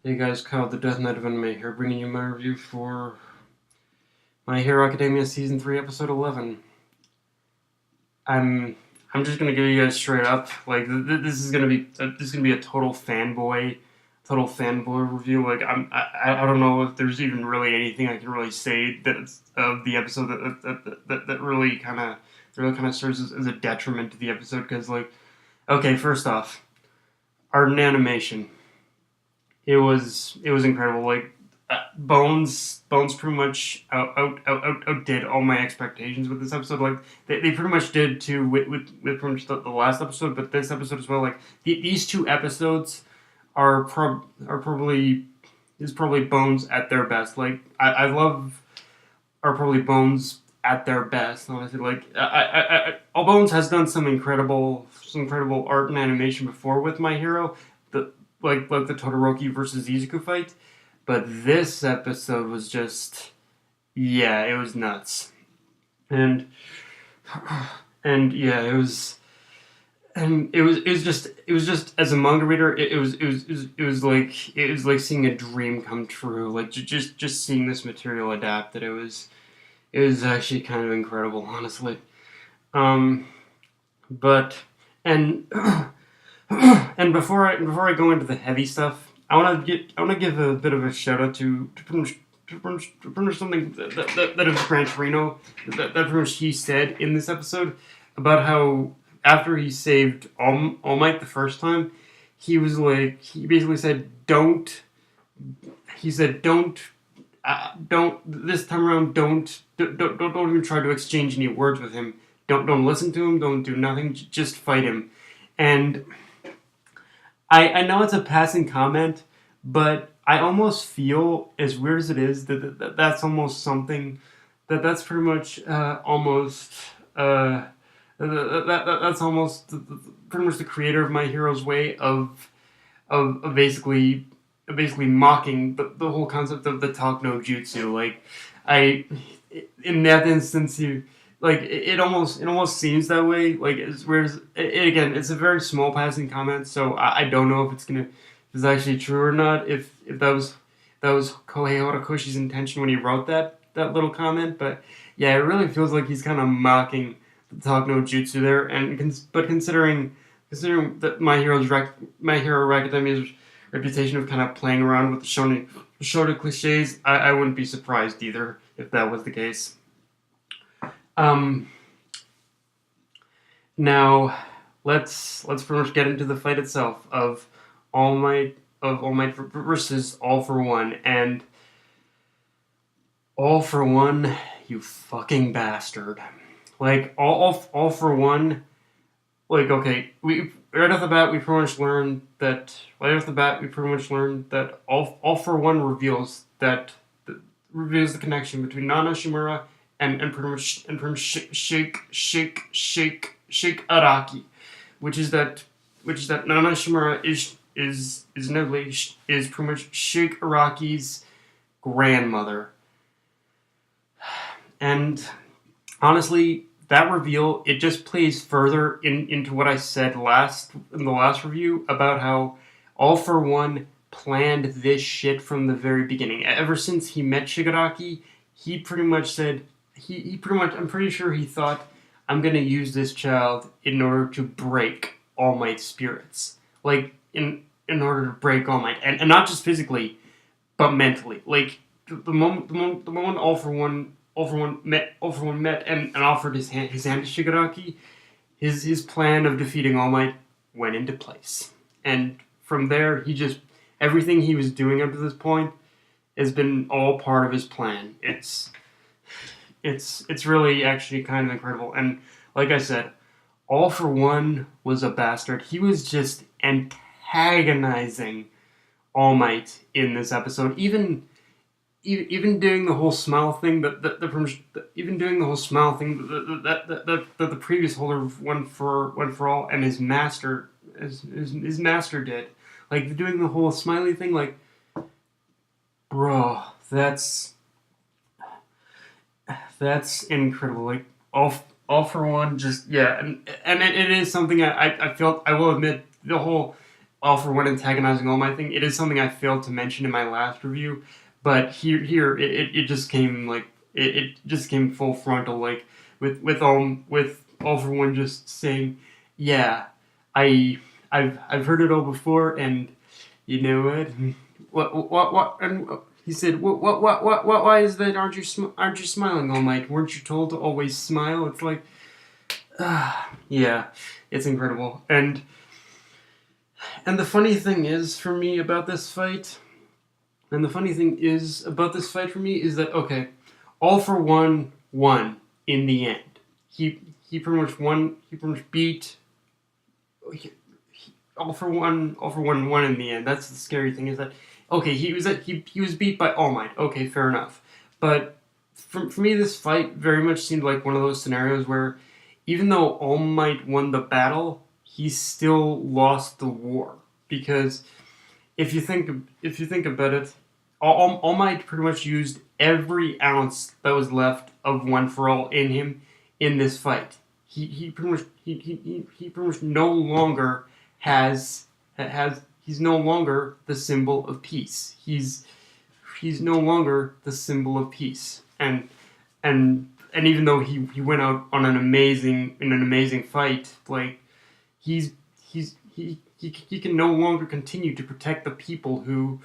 Hey guys, Kyle the Death Knight of Anime here, bringing you my review for My Hero Academia Season 3, Episode 11. I'm just gonna give you guys straight up, like, this is gonna be a total fanboy review. Like, I don't know if there's even really anything I can really say that's of the episode that really kind of serves as a detriment to the episode, because, like, okay, first off, art and animation. It was incredible. Like, Bones pretty much outdid all my expectations with this episode. Like, they pretty much did too with pretty much the last episode, but this episode as well. Like, these two episodes are probably Bones at their best. Like, I love are probably Bones at their best. Honestly, like, all Bones has done some incredible art and animation before with My Hero. Like the Todoroki versus Izuku fight, but this episode was just, yeah, it was nuts, and yeah, it was just as a manga reader, it was like seeing a dream come true. Like, just seeing this material adapted, it was actually kind of incredible, honestly. But and. And before I go into the heavy stuff, I want to give a bit of a shout out to pretty much something that is Gran Torino that pretty much he said in this episode about how after he saved All Might the first time, he basically said don't this time around don't even try to exchange any words with him. Don't listen to him. Don't do nothing. Just fight him. And I know it's a passing comment, but I almost feel, as weird as it is, that's almost something that's pretty much that's almost pretty much the creator of My Hero's way of basically mocking the whole concept of the talk no jutsu. Like, in that instance, it almost seems that way. Like, whereas again, it's a very small passing comment, so I don't know if it's actually true or not. If that was Kohei Horikoshi's intention when he wrote that little comment, but yeah, it really feels like he's kind of mocking the talk no jutsu there. But considering that My Hero Academia's reputation of kind of playing around with the shonen cliches, I wouldn't be surprised either if that was the case. Now let's pretty much get into the fight itself of All Might versus All for One, and All for One, you fucking bastard! Like, all for One. Like, okay, we right off the bat we pretty much learned that All for One reveals the connection between Nana Shimura and pretty much Sheik Araki, which is that Nana Shimura is pretty much Sheik Araki's grandmother. And honestly, that reveal, it just plays further into what I said in the last review about how All for One planned this shit from the very beginning. Ever since he met Shigaraki, he pretty much said, I'm pretty sure he thought, I'm gonna use this child in order to break All Might's spirits. Like, in order to break All Might. And not just physically, but mentally. Like, the moment All for One met and offered his hand to Shigaraki, his plan of defeating All Might went into place. And from there, everything he was doing up to this point has been all part of his plan. It's really actually kind of incredible. And like I said, All for One was a bastard. He was just antagonizing All Might in this episode. Even doing the whole smile thing that the previous holder of One for All and his master did. Like, doing the whole smiley thing, like, bro, that's incredible. Like, all for One, just, yeah, and it is something I felt, I will admit, the whole All For One antagonizing All Might thing, it is something I failed to mention in my last review, but here it just came like it just came full frontal, like with All For One just saying, yeah, I've heard it all before, and you know what and he said, why is that? Aren't you smiling, All Might? Weren't you told to always smile? It's like, yeah, it's incredible. And the funny thing is for me about this fight, and the funny thing is about this fight for me is that, okay, All For One won in the end. He pretty much won. He pretty much beat. All For One won in the end. That's the scary thing, is that, okay, he was beat by All Might. Okay, fair enough. But for me, this fight very much seemed like one of those scenarios where, even though All Might won the battle, he still lost the war. Because if you think about it, All Might pretty much used every ounce that was left of One For All in him in this fight. He pretty much no longer he's no longer the symbol of peace. He's no longer the symbol of peace. And even though he went out on an amazing fight, like he can no longer continue to protect the people who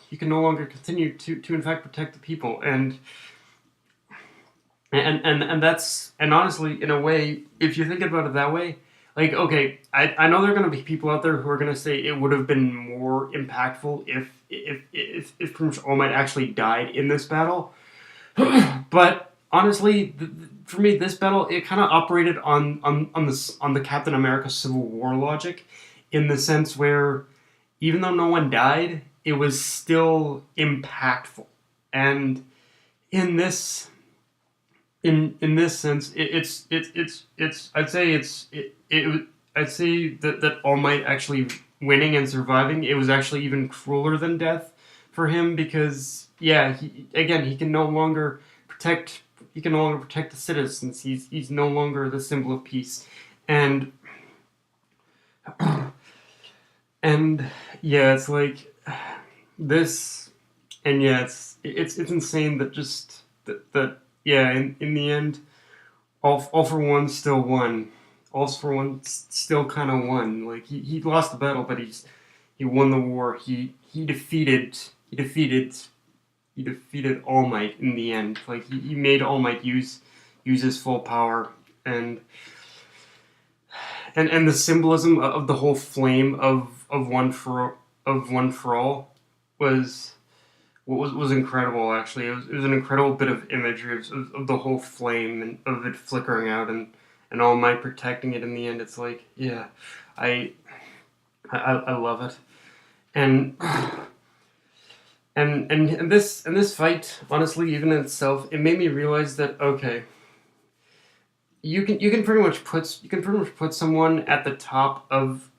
he can no longer continue to in fact protect the people. And that's, and honestly, in a way, if you think about it that way, like, okay, I know there are going to be people out there who are going to say it would have been more impactful if pretty much All Might actually died in this battle. But honestly, for me, this battle, it kind of operated on the Captain America Civil War logic, in the sense where even though no one died, it was still impactful. And in this sense, I'd say that All Might actually winning and surviving, it was actually even crueler than death for him, because yeah, he can no longer protect the citizens. He's no longer the symbol of peace. And yeah, it's like this, and yeah, it's insane that just that yeah, in the end, All For One still won. All For One still kind of won. Like, he lost the battle, but he won the war. He defeated All Might in the end. Like, he made All Might use his full power. And the symbolism of the whole flame of One For All was incredible. Actually, it was an incredible bit of imagery of the whole flame, and of it flickering out, and All Might protecting it in the end. It's like, yeah, I love it. And this fight, honestly, even in itself, it made me realize that, okay, you can pretty much put someone at the top of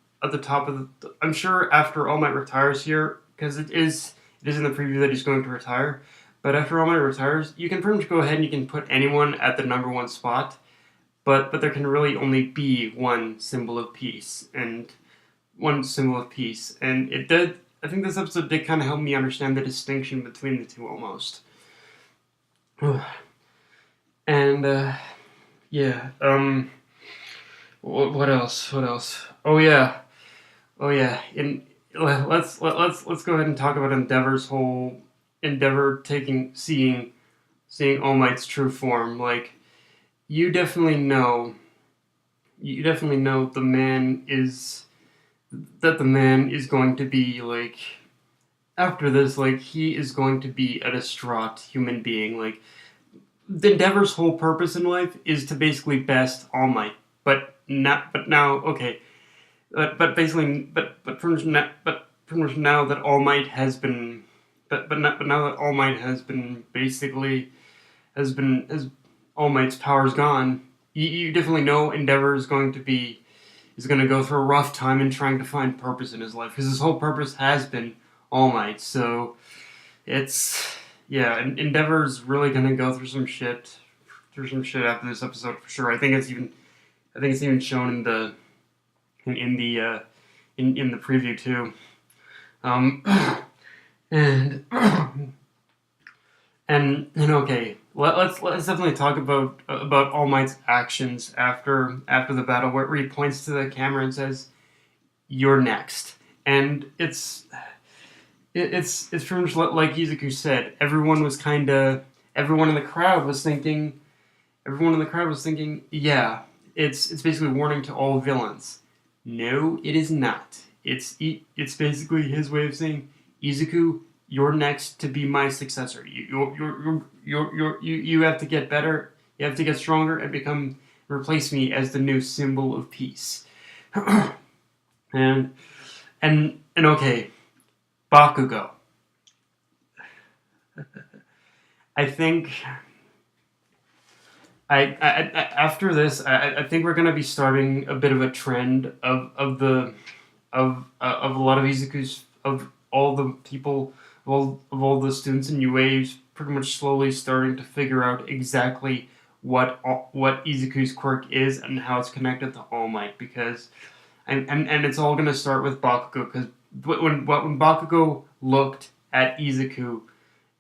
I'm sure after All Might retires here, because it is in the preview that he's going to retire. But after All Might retires, you can pretty much go ahead and you can put anyone at the number one spot. But there can really only be one symbol of peace, and it did. I think this episode did kind of help me understand the distinction between the two, almost. And yeah. What else? Oh yeah. Let's go ahead and talk about Endeavor seeing All Might's true form. Like, you definitely know the man is going to be, like, after this, like, he is going to be a distraught human being. Like, Endeavor's whole purpose in life is to basically best All Might, but now pretty much now that All Might has been, basically has All Might's power's gone. You definitely know Endeavor is going to go through a rough time in trying to find purpose in his life, because his whole purpose has been All Might. So it's, yeah, Endeavor's really gonna go through some shit after this episode for sure. I think it's even shown in in the preview too. And and okay, let's definitely talk about All Might's actions after the battle, where he points to the camera and says, "You're next." And it's pretty much like Izuku said. Everyone in the crowd was thinking, yeah, it's basically warning to all villains. No, it is not. It's basically his way of saying, Izuku, you're next to be my successor. You have to get better. You have to get stronger and replace me as the new symbol of peace. and okay, Bakugo. I think after this, I think we're gonna be starting a bit of a trend of a lot of Izuku's, of all the people, of all the students in UA, pretty much slowly starting to figure out exactly what Izuku's quirk is and how it's connected to All Might, because and it's all gonna start with Bakugo, because when Bakugo looked at Izuku,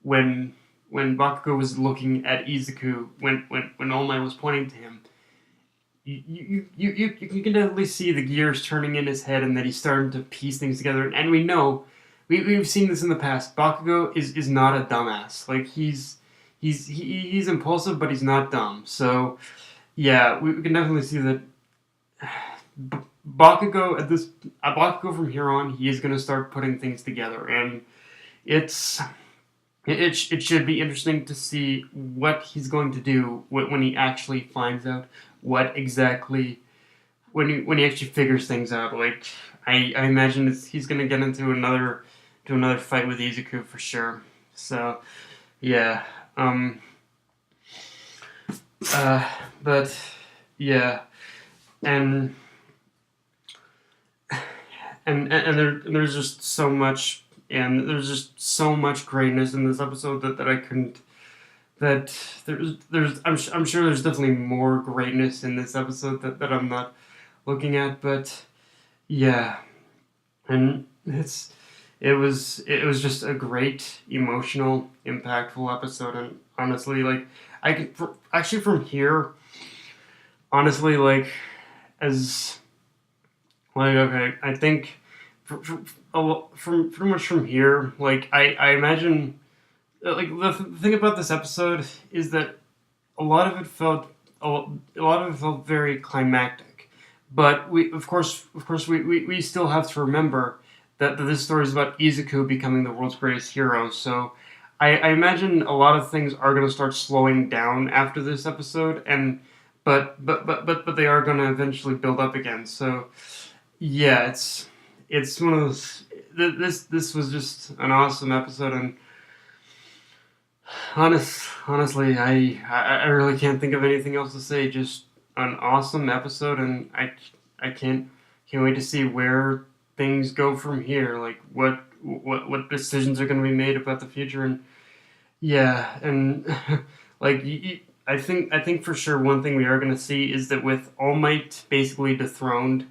when Bakugo was looking at Izuku, when All Might was pointing to him, you can definitely see the gears turning in his head, and that he's starting to piece things together. And we know, we've seen this in the past. Bakugo is not a dumbass. Like he's impulsive, but he's not dumb. So yeah, we can definitely see that Bakugo from here on, he is going to start putting things together, and it should be interesting to see what he's going to do when he actually finds out what exactly, when he actually figures things out. Like I imagine he's going to get into another fight with Izuku for sure. So yeah, but yeah, and there's just so much. And there's just so much greatness in this episode that I couldn't. That I'm sure there's definitely more greatness in this episode that I'm not looking at. But yeah, and it was just a great, emotional, impactful episode. And honestly, like I could actually from here, honestly, like as like okay, I think. From pretty much from here, like I imagine, like the thing about this episode is that a lot of it felt very climactic, but of course we still have to remember that this story is about Izuku becoming the world's greatest hero. So I imagine a lot of things are going to start slowing down after this episode, and but they are going to eventually build up again. So yeah, it's one of those. This was just an awesome episode, and honestly, I really can't think of anything else to say. Just an awesome episode, and I can't wait to see where things go from here. Like what decisions are going to be made about the future, and yeah, and like I think for sure one thing we are going to see is that with All Might basically dethroned.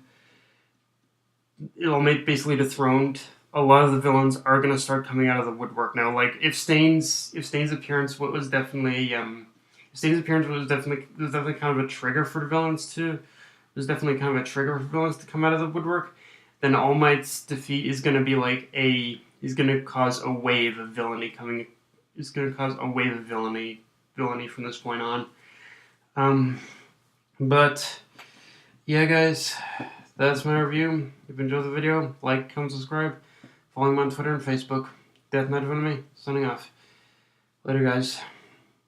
A lot of the villains are going to start coming out of the woodwork now. Like if Stain's appearance was definitely kind of a trigger for the villains to. There's definitely kind of a trigger for villains to come out of the woodwork. Then All Might's defeat is going to be he's going to cause a wave of villainy coming. It's going to cause a wave of villainy from this point on. But yeah, guys. That's my review. If you enjoyed the video, like, comment, subscribe. Follow me on Twitter and Facebook. Death Knight of Enemy, signing off. Later, guys.